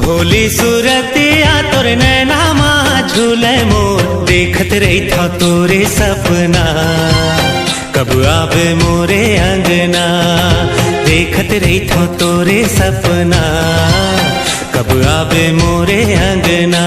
भोली सूरतिया तोर नैना माँ झूले मोर, देखत रही था तोरे सपना, कब आवे मोरे अंगना। देखत रही था तोरे सपना, कब आवे मोरे अंगना।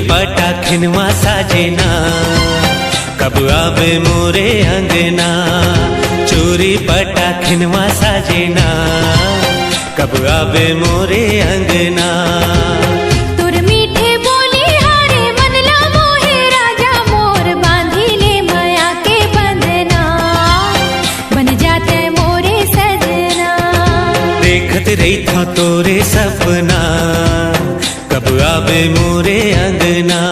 पटा खिनवा साजना, कब आवे मोरे अंगना। चोरी पटा खिनवा साजना, कब आवे मोरे अंगना। देखत रही था तोरे सपना, कब आवे मोरे अंगना।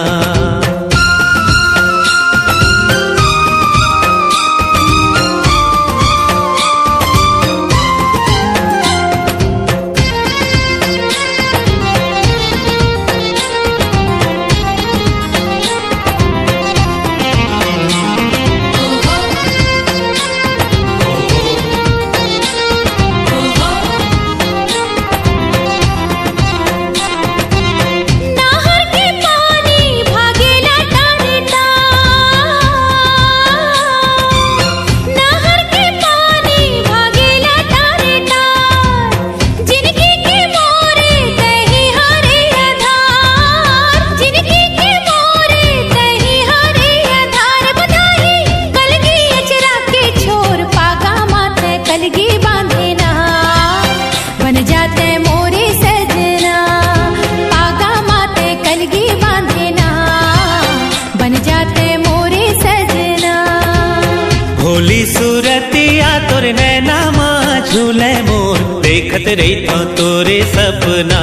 भोली सूरतिया तोर नैना माँ झूले मोर, देखत रही था तोरे सपना,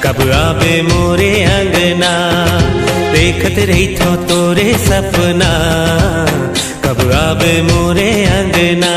कब आवे मोरे अंगना। देखत रही था तोरे सपना, कब आवे मोरे अंगना।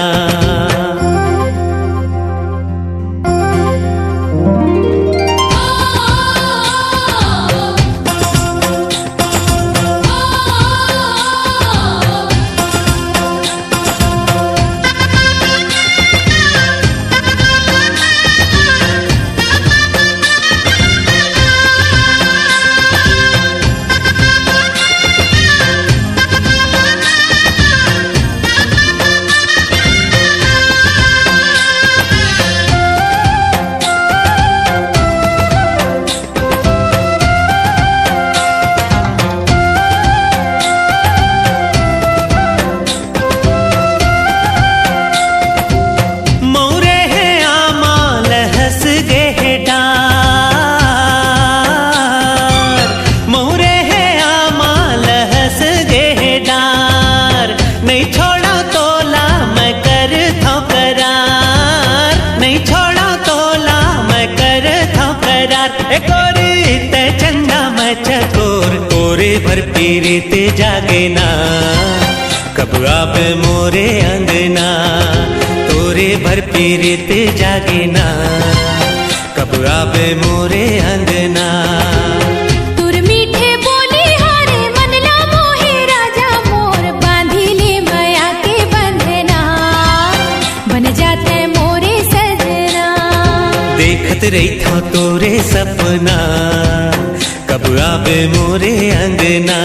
भर पीरित जागे ना, कब आवे मोरे अंगना। तोरे भर पीरित जागे ना, कब आवे मोरे अंगना। तुर मीठे बोल देखत रही था तोरे सपना, कब आवे मोरे अंगना।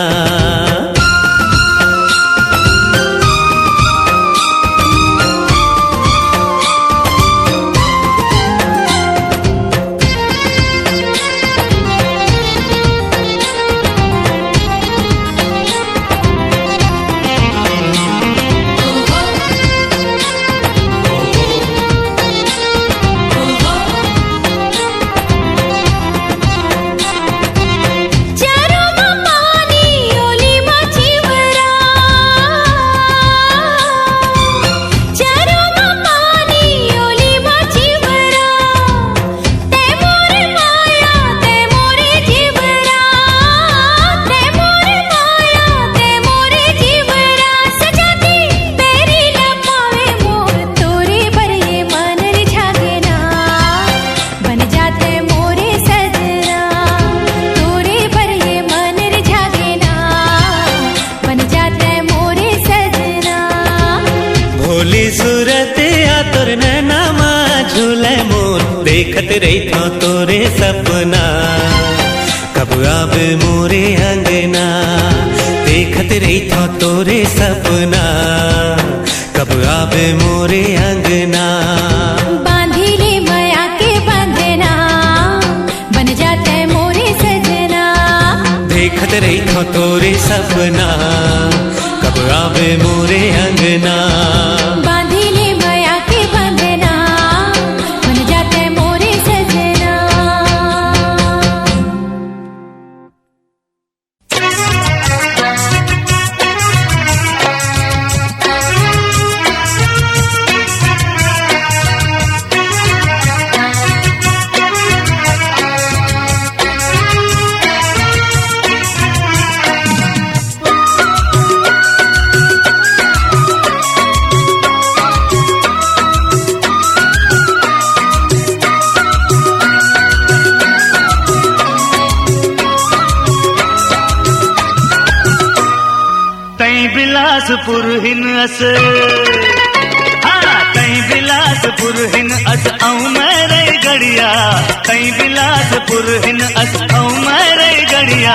सूरत आतुर नैना मा झूले मोर, देखत रही था तोरे सपना, कब आवे मोरे अंगना। देखत रही था तोरे सपना, कब आवे मोरे अंगना। बांधी ले माया के बंधना, बन जाते मोरे सजना। देखत रही था तोरे सपना, कब आवे मोरे अंगना। बिलासपुर हिन अस, हाँ तई बिलासपुर हिन अस आऊं मैं रे गड़िया। तई बिलासपुर हिन अस आऊं मैं रे गड़िया।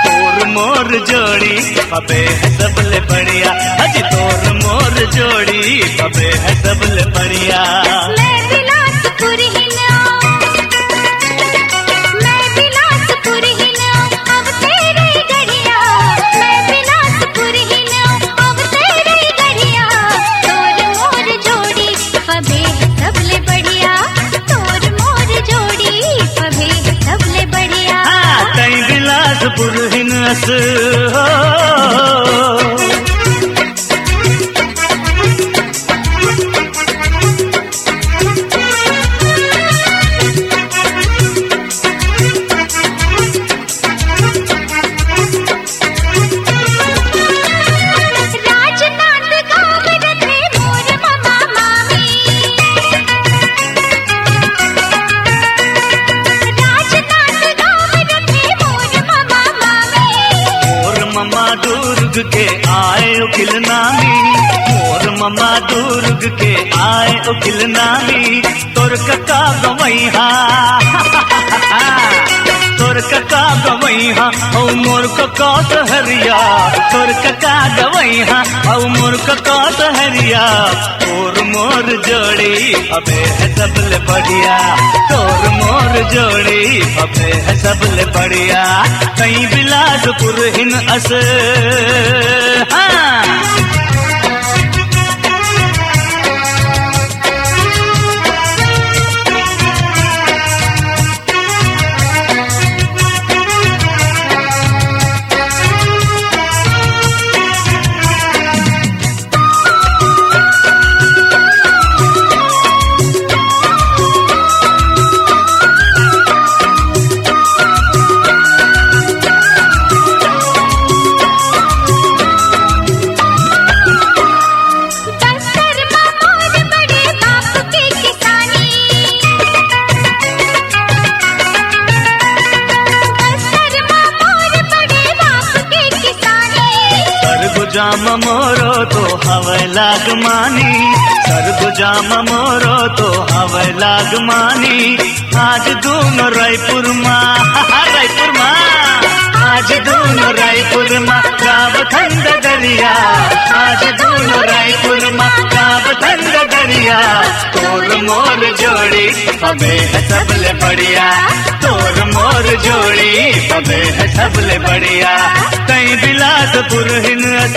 तोर मोर जोड़ी अबे है सबले बढ़िया, अज तोर मोर जोड़ी अबे है सबले बढ़िया। मैं बिलासपुर हिन, मैं बिलासपुर हिन अब तेरे गड़िया। मैं बिलासपुर हिन अब तेरे गड़िया। तोर मोर जोड़ी अबे है सबले बढ़िया। तोर मोर जोड़ी अबे है सबले बढ़िया। तई बिलासपुर हिन अस हो। के आए उकिल नामी, मोर ममा दुर्ग के आए उकिल नामी। तोर कका गवैहा, तोर कका गवैहा औ मोर कका सहरिया। तोर कका गवैहा औ मोर कका सहरिया। तोर मोर जोड़ी अबे है सबले बढ़िया। तोर मोर जोड़ी अबे है सबले बढ़िया। कहीं बिलासपुर हिन अस, हाँ सरगुजाम मोरो तो हवे लागमानी, सरगुजाम मोरो तो हवे लागमानी। आज दोनों रायपुर माँ रायपुर माँ, आज दोनों रायपुर माँ गाव ठंड दरिया, आज दोनों रायपुर माँ गाव ठंड दरिया। तोर मोर जोड़ी पबे है सबले बढ़िया, तोर मोर जोड़ी पबे है सबले बढ़िया। तई बिलासपुर हिनस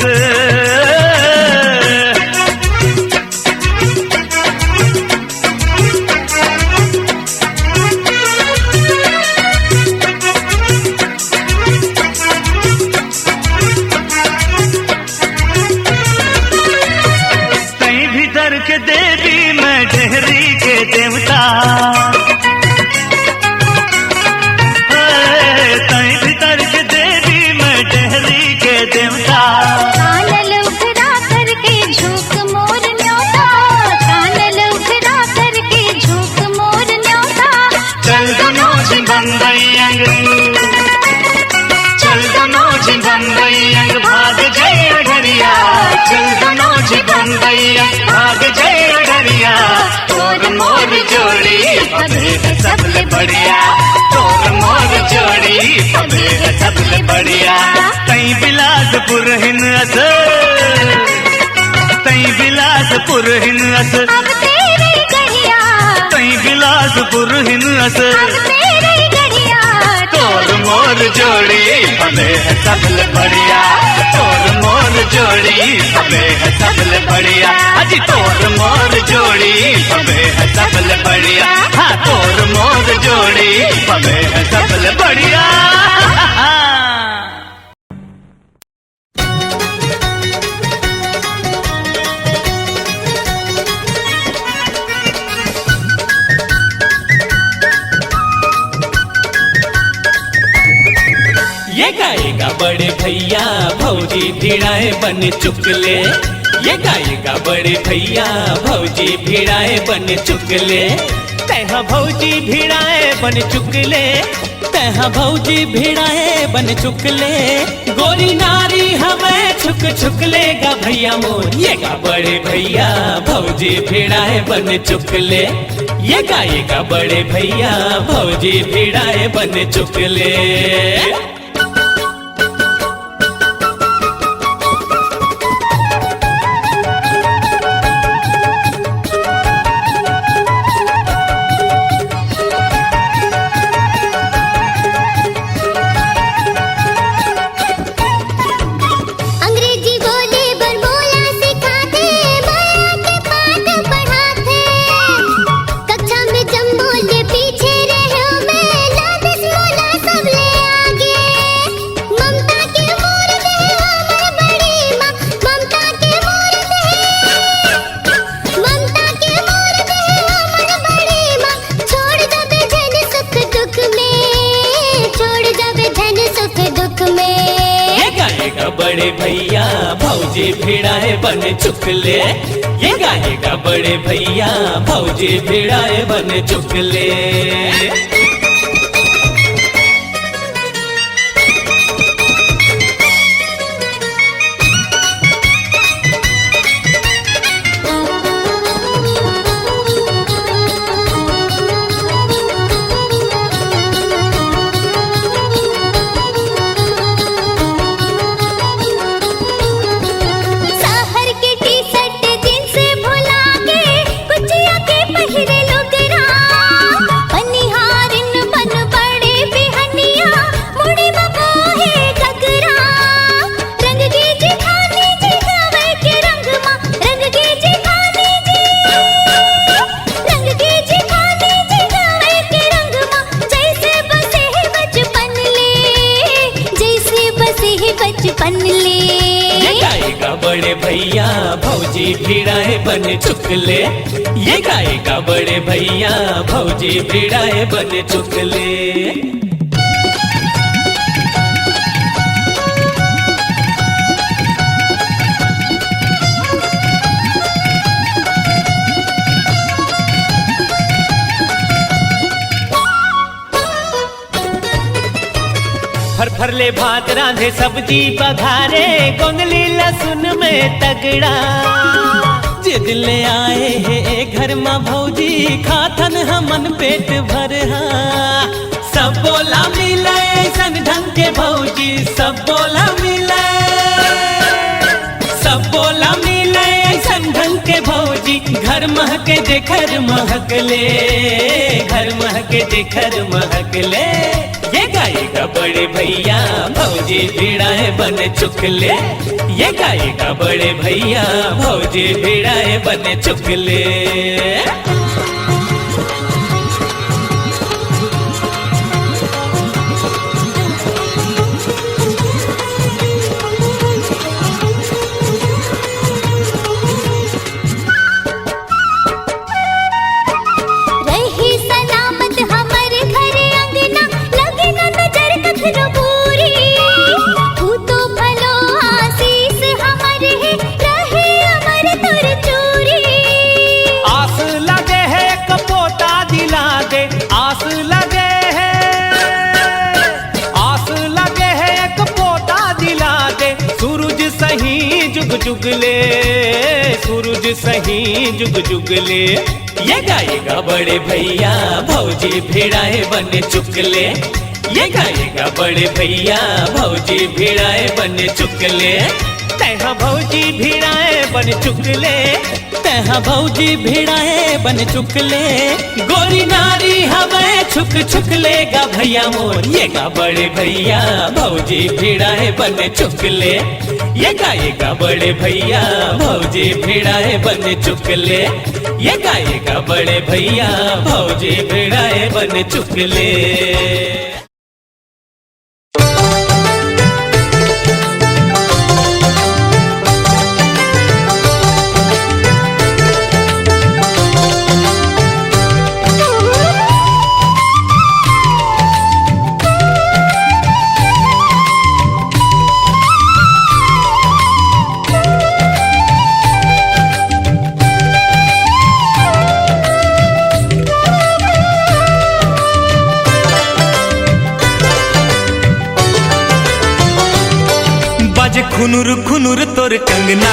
के देवी मैं डेहरी के देवता, तई भीतर के देवी मैं डेहरी के देवता। कानल उखड़ा करके झोंक मोर न्योता, कानल उखड़ा करके झोंक मोर न्योता। चल दोनों जी बम्बई अंग, चल दोनों जी बम्बई अंग भाग जय घरिया, चल दोनों जी बम्बई अंग भाग जय घरिया। तोर मोर जोड़ी पबे है सबले बढ़िया, तोर मोर जोड़ी पबे है सबले बढ़िया। तई बिलासपुर हिनस, तई बिलासपुर हिनस, अब तेरे गढ़िया, तई बिलासपुर हिनस। अब तेरे गढ़िया। तोर मोर जोड़ी पबे है सबले बढ़िया, तोर मोर जोड़ी पबे है सबले बढ़िया। अजी तोर मोर जोड़ी पबे है सबले बढ़िया, हाँ तोर मोर जोड़ी पबे है सबले बढ़िया। ये गाएगा बड़े भैया भौजी भिड़ाए बन चुकले, ये गाएगा बड़े भैया भौजी भिड़ाए बन चुकले। तैहा भौजी भिड़ाए बन चुकले, तैहा भौजी भिड़ाए बन चुकले। गोरी नारी हमें छुक छुकलेगा भैया मोर, ये गा बड़े भैया भौजी भिड़ाए बन चुकले। ये गाएगा बड़े भैया भौजी भिड़ाए बन चुकले। अंग्रेजी बोले बरमोला सिखाते, माया के पाठ पढ़ाते। कक्षा में जब बोले पीछे रहे मैं, लादिस मोला सब ले आगे। ममता के मूर्त है हमर बड़ी माँ, ममता के मूर्त है, ममता के मूर्त है हमर बड़ी माँ। छोड़ दबे धन सुख दुख में, छोड़ दबे धन सुख दुख में। ये गाएगा बड़े भैया भौजी भिड़ाए बन चुकले, ये गाएगा बड़े भैया भौजी भिड़ाए बन चुकले। शहर के टी-शर्ट जींस भुला के, कुचिया के पहिरे लुगरा। पनिहारिन बन बड़े बिहनिया, मुड़ी बबोहे घगरा। रंग की जिठानी जी गावे के रंग माँ, रंग की जिठानी जी, रंग की जिठानी जी गावे के रंग माँ। जैसे बसे है बचपन ले, जैसे बसे है बचपन ले। ये गाएगा बड़े भैया भौजी भिड़ाए बन चुकले, ये गाएगा बड़े भैया भौजी भिड़ाए बन चुकले। भरले भात रांधे सब्जी बघारे गोंगली लहसुन में तगड़ा जिद ले आए हे घर में भौजी खाथन हमन पेट भर सब बोला मिले ऐसन ढंग के भौजी सब बोला मिले सब बोला मिले ऐसन ढंग के भौजी घर महके जेखर महकले घर महके जेखर महकले ये गाएगा बड़े भैया भौजी भिड़ाए बन चुकले ये गाएगा बड़े भैया भौजी भिड़ाए बन चुकले जुगले सूरज सही जुग जुगले ये गाएगा बड़े भैया भौजी भिड़ाए बन चुकले ये गाएगा बड़े भैया भौजी भिड़ाए बन चुकले तैहा भौजी भिड़ाए बन चुकले तैहा भौजी भिड़ाए बन चुकले गोरी नारी हमें छुक छुकलेगा भैया मोर ये गा बड़े भैया भौजी भिड़ाए बन चुकले ये गाएगा बड़े भैया भौजी भिड़ाए बन चुकले ये गाएगा बड़े भैया भौजी भिड़ाए बन चुकले खुनुर खुनुर तोर कंगना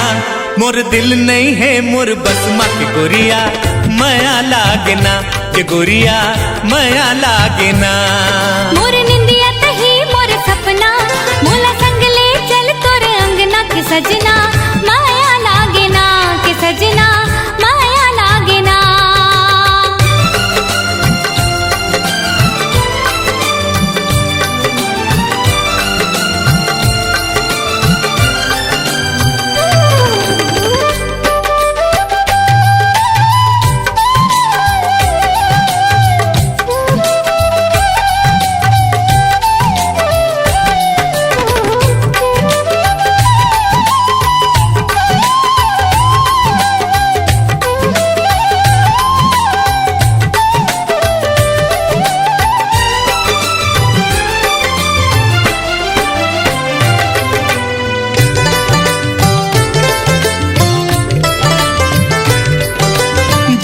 मोर दिल नहीं है मोर बस माँ के गोरिया माया लागना के गोरिया माया लागना मोर निंदिया तही मोर सपना मोला संग ले चल तोर अंगना के सजना माया लागना के सजना माया लागना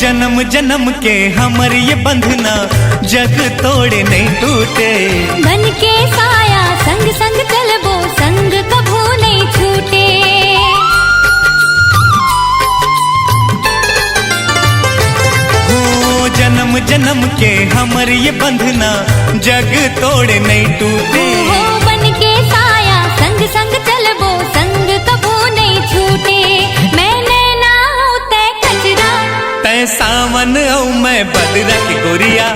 जन्म जन्म के हमर ये बंधना जग तोड़े नहीं टूटे बन के साया संग संग चलबो संग कभू नहीं छूटे हो जन्म जन्म के हमर ये बंधना जग तोड़े नहीं टूटे हो बन के साया संग संग चलबो संग कभू नहीं छूटे मैंने ना तय कचरा तय सावन औ मैं बदरा की गोरिया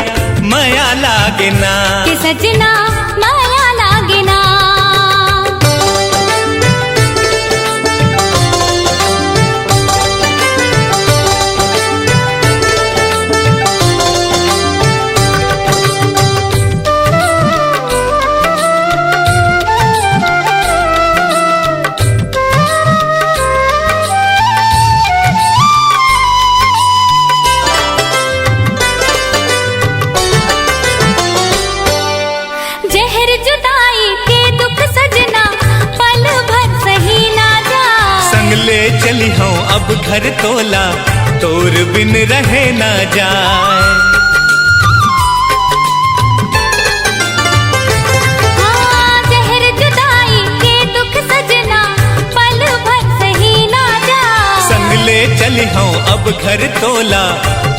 माया लागना के सजना माया लागना चली हूँ अब घर तोला तोर बिन रहे ना जाए हाँ, जहर अब घर तोला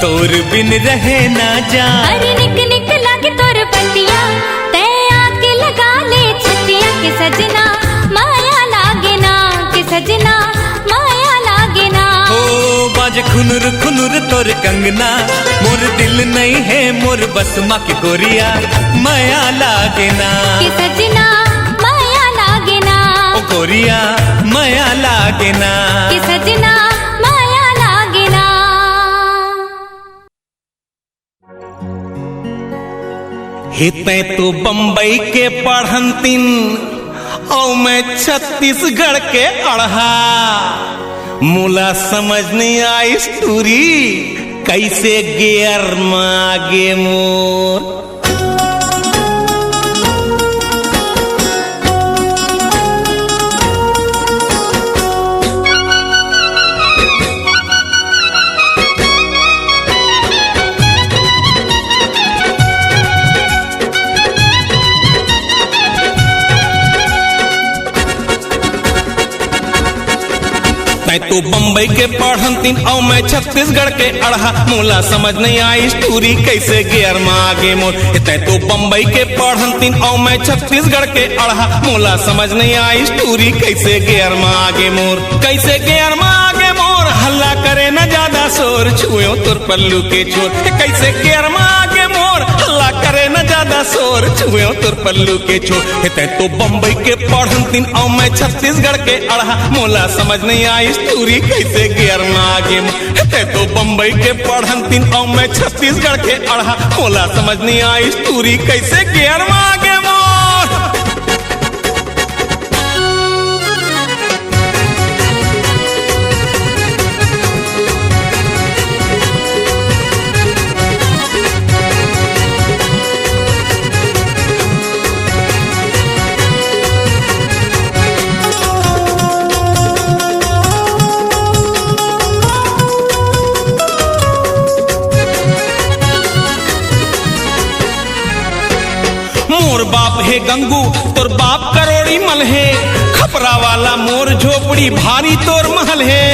तोर बिन रहे ना जा। अरे निक निक लागे तोर बतिया ते आके लगा ले छतिया के सजना माया लागे ना के सजना माया लागे ना। ओ बाज खुनुर खुनुर तोर कंगना मोर दिल नहीं है मोर बस माँ की गोरिया माया लागे ना के सजना माया लागे ना ओ गोरिया माया लागे ना के सजना माया लागे ना। हिते तो बम्बई के पढ़ंतिन और मैं छत्तीसगढ़ के अढ़ा मुला समझ नहीं आई स्टोरी कैसे गेयर मागे मोर। मैं तो बम्बई के पढ़ंतिन और मैं छत्तीसगढ़ के अढ़ा मोला समझ नहीं आई स्टोरी कैसे गेयर में आगे मोर। तै तो बम्बई के पढ़ंतिन और मैं छत्तीसगढ़ के अढ़ा मोला समझ नहीं आई स्टोरी कैसे गेयर में आगे मोर। कैसे गेयर में आगे मोर हल्ला करे न ज्यादा शोर छुए तुर पल्लू के छोर। कैसे गेयर में आगे मोर हल्ला करे न ज्यादा शोर छुए तुर पल्लू के छोर। तै तो बम्बई के पढ़ंतिन और मैं छत्तीसगढ़ के अढ़ा मोला समझ नहीं आई स्टोरी कैसे गेयर में आगे मोर। तै तो बम्बई के पढ़ंतिन और मैं छत्तीसगढ़ के अढ़ा मोला समझ नहीं आई स्टोरी कैसे गेयर में आगे मोर। मोर बाप है गंगू तोर बाप करोड़ी मल है खपरा वाला मोर झोपड़ी भारी तोर महल है।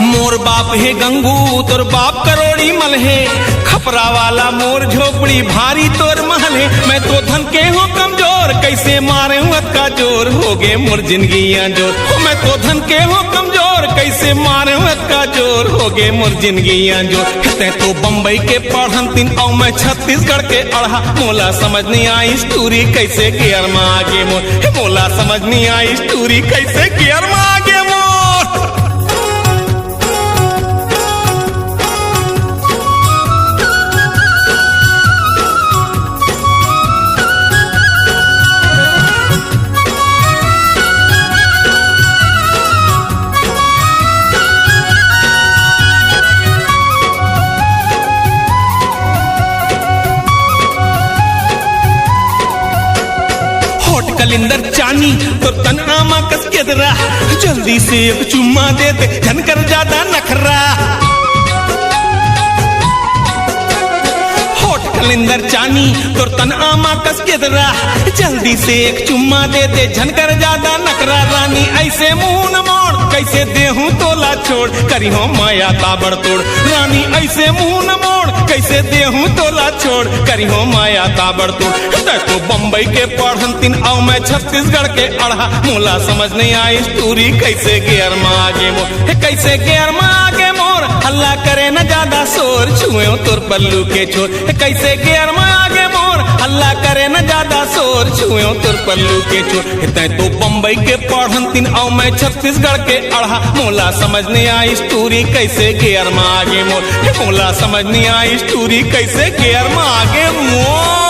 मोर बाप है गंगू तोर बाप करोड़ी मल है खपरा वाला मोर झोपड़ी भारी तोर महल है। मैं तो धन के हूँ कमजोर कैसे मारे हूँ का जोर हो गे मोर जिंदगियां जोर। मैं तो धन के हूँ कमजोर कैसे मारे हूँ का जोर हो गे मोर जिंदगियां जोर। तै तो बम्बई के पढ़ंतिन और मैं छत्तीसगढ़ के अढ़ा मोला समझ नहीं आई स्टोरी कैसे गेयर में आगे मोर। मोला समझ नहीं आई स्टोरी कैसे गेयर में आगे मोर। कलिंदर चानी तो तन आमा कस के दरा जल्दी से एक चुम्मा दे दे धन कर ज्यादा नखरा। होठ कलिंदर चानी तो तन आमा कस के दरा जल्दी से एक चुम्मा दे दे झन कर ज्यादा नखरा। रानी ऐसे मुंह न मोड़ कैसे देहूं तोला छोड़ करी हो माया ताबड़ तोड़। रानी ऐसे मुंह न मोड़ कैसे देहूं तोला छोड़ करी हो माया ताबड़ तोड़। तो बम्बई के पढ़ंतिन और मैं छत्तीसगढ़ के अढ़ा मोला समझ नहीं आई स्टोरी कैसे गेयर में आगे मोर। कैसे गेयर में आगे मोर हल्ला करे न ज्यादा शोर छुए तुर पल्लू के छोर। कैसे गेयर में आगे मोर हल्ला करे न ज्यादा शोर छुए तुर पल्लू के छोर। तै तो बम्बई के पढ़ंतिन और मैं छत्तीसगढ़ के अढ़ा मोला समझ नहीं आई स्टोरी कैसे गेयर में आगे मोर। मोला समझ नहीं आई स्टोरी कैसे गेयर में आगे मोर।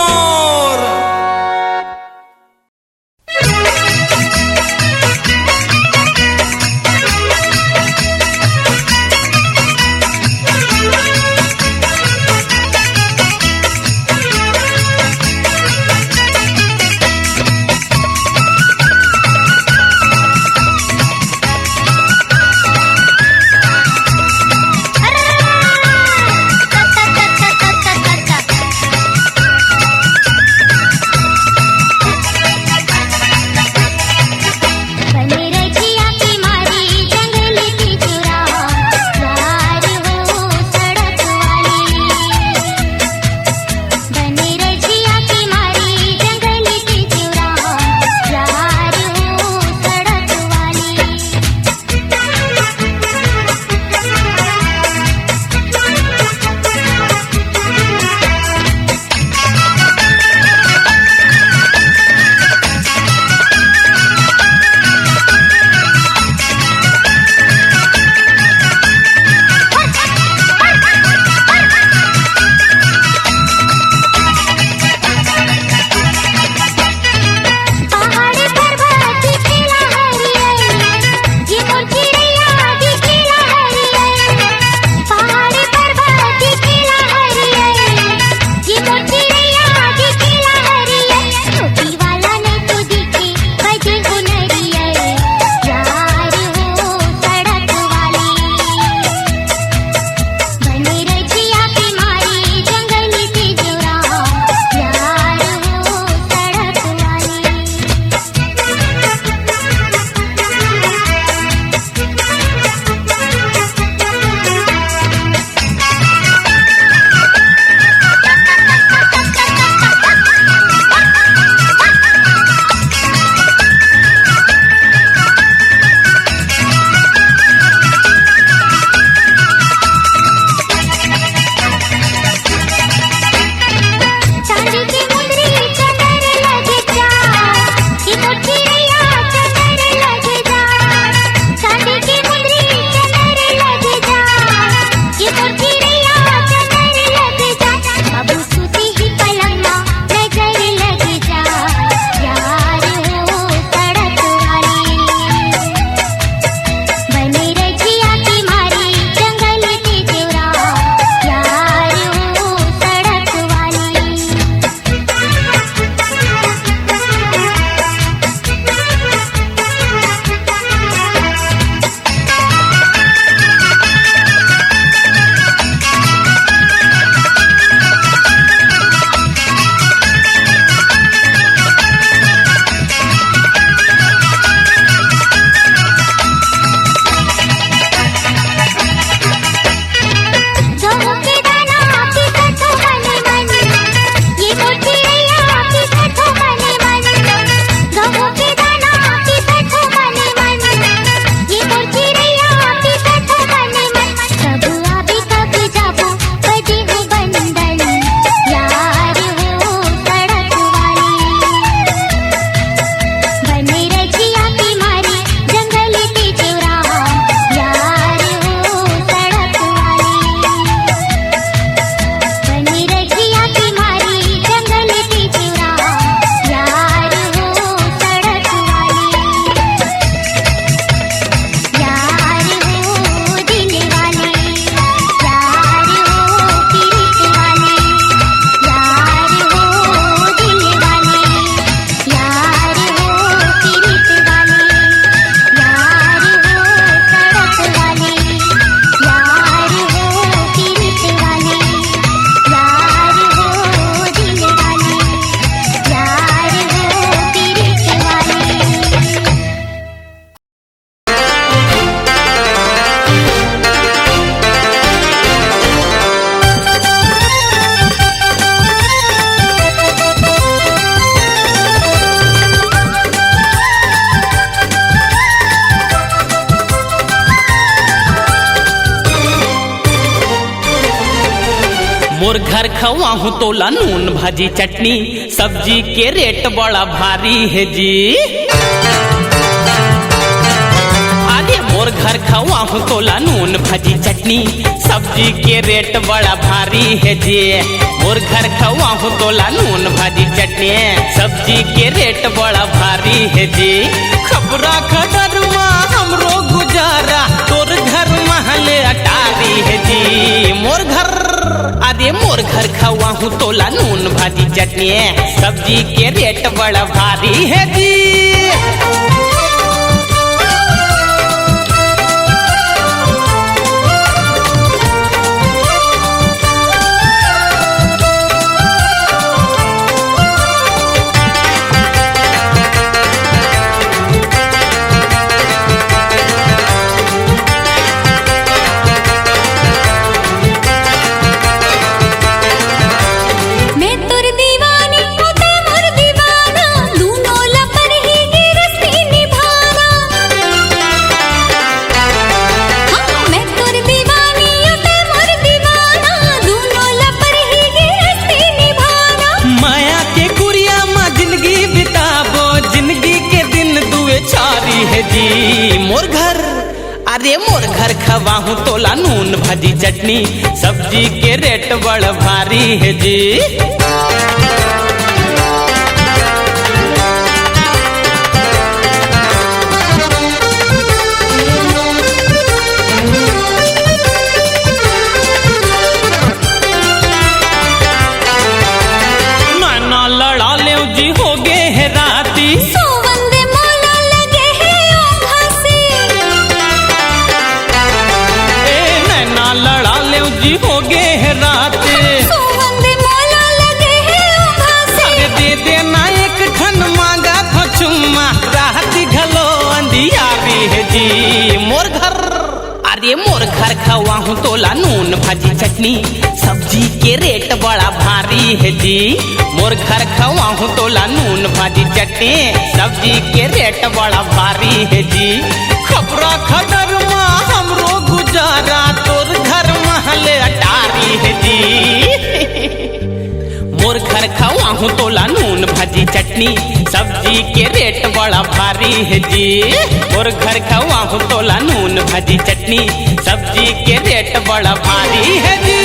घर खवाहू तोला नून भाजी चटनी, सब्जी के रेट बड़ा भारी है जी। आगे मोर घर खवाहू तोला नून भाजी चटनी, सब्जी के रेट बड़ा भारी है जी। मोर घर खवाहू तोला नून भाजी चटनी, सब्जी के रेट बड़ा भारी है जी। खबरा खडरमा हमरो गुजारा, तोर घर महल अटारी है जी। मोर घर अरे मोर घर खवाहू तोला नून भाजी चटनी, सब्जी के रेट बड़ा भारी है जी। मोर घर अरे मोर घर खवाहू तोला नून भाजी चटनी, सब्जी के रेट बड़ा भारी है जी। नाना लड़ा ले जी हो गए है राती, जी हो गए है रात। अरे दे देना एक खन मांगा था चुम्मा, रात घलो अंधियारी है जी। मोर घर अरे मोर घर खवाहू तोला नून भाजी चटनी, सब्जी के रेट बड़ा भारी है जी। मोर घर खवाहू तोला नून भाजी चटनी, सब्जी के रेट बड़ा भारी है जी। खबरा खडरमा हमरो गुजारा, तोर घर महल अटारी है जी। मोर घर खवाहू तोला नून भाजी चटनी, सब्जी के रेट बड़ा भारी है जी। मोर घर खवाहू तोला नून भाजी चटनी, सब्जी के रेट बड़ा भारी है जी।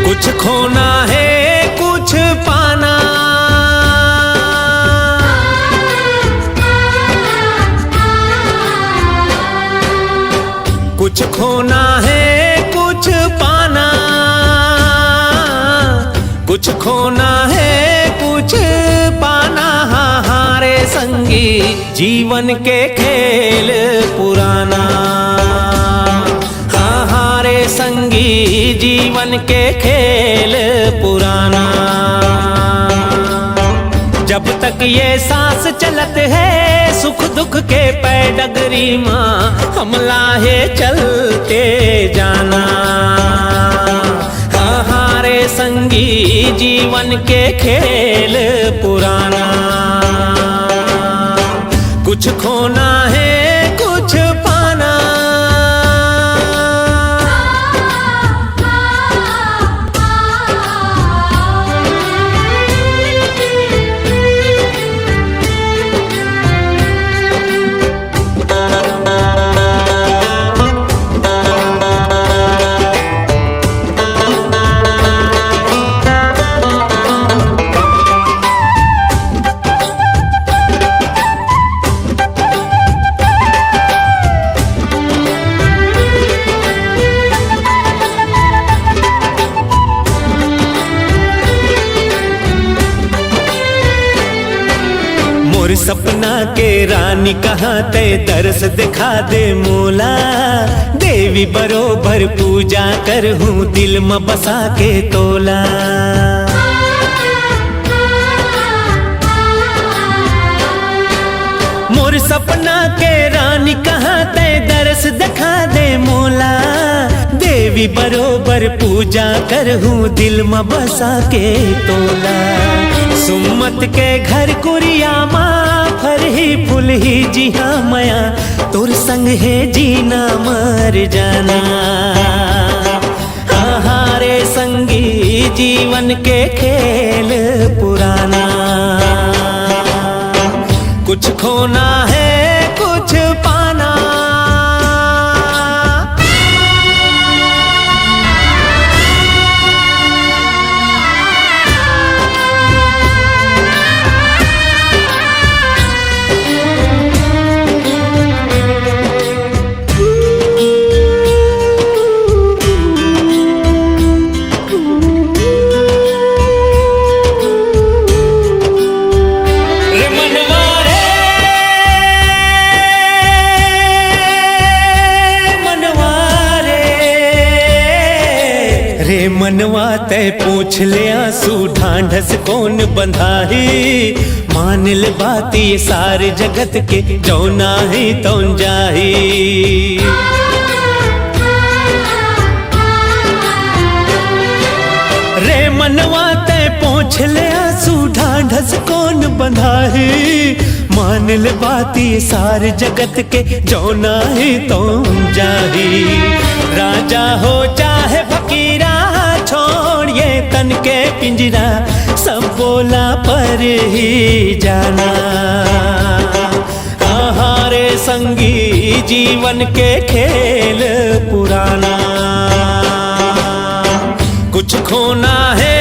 कुछ खोना है कुछ पाना, कुछ खोना है कुछ पाना, कुछ खोना है कुछ पाना। हारे संगी जीवन के खेल पुराना, हारे संगी जीवन के खेल पुराना। जब तक ये सांस चलत है सुख दुख के पैडगरी माँ, हमला है चलते जाना। हारे संगी जीवन के खेल पुराना। कुछ खोना है कुछ पाना, मोर सपना के रानी कहाँ ते तरस दिखा दे मोला, देवी बरोबर पूजा करहूँ दिल में बसा के तोला। मोर सपना के रानी कहाँ ते दरस दिखा दे मोला। देवी बरोबर पूजा करहूँ दिल में बसा के तोला। सुम्मत के घर कुरिया माँ फर ही फूल ही जी हाँ मया तोर संग है जीना मर जाना। हारे संगी जीवन के खेल पुराना। कुछ खोना है कुछ पाना। रे मनवा तय पूछ ले आंसू ढांढस कौन बंधाही। मान ले बात ये सारे जगत के जो नाही तौन जाही। रे मनवा तय पूछ ले आंसू ढांढस कौन बंधाही। मान ले बात ये सारे जगत के जो नाही तौन जाही। राजा हो चाहे फकीरा छोड़ ये तन के पिंजरा सब बोला पर ही जाना। हारे संगी जीवन के खेल पुराना। कुछ खोना है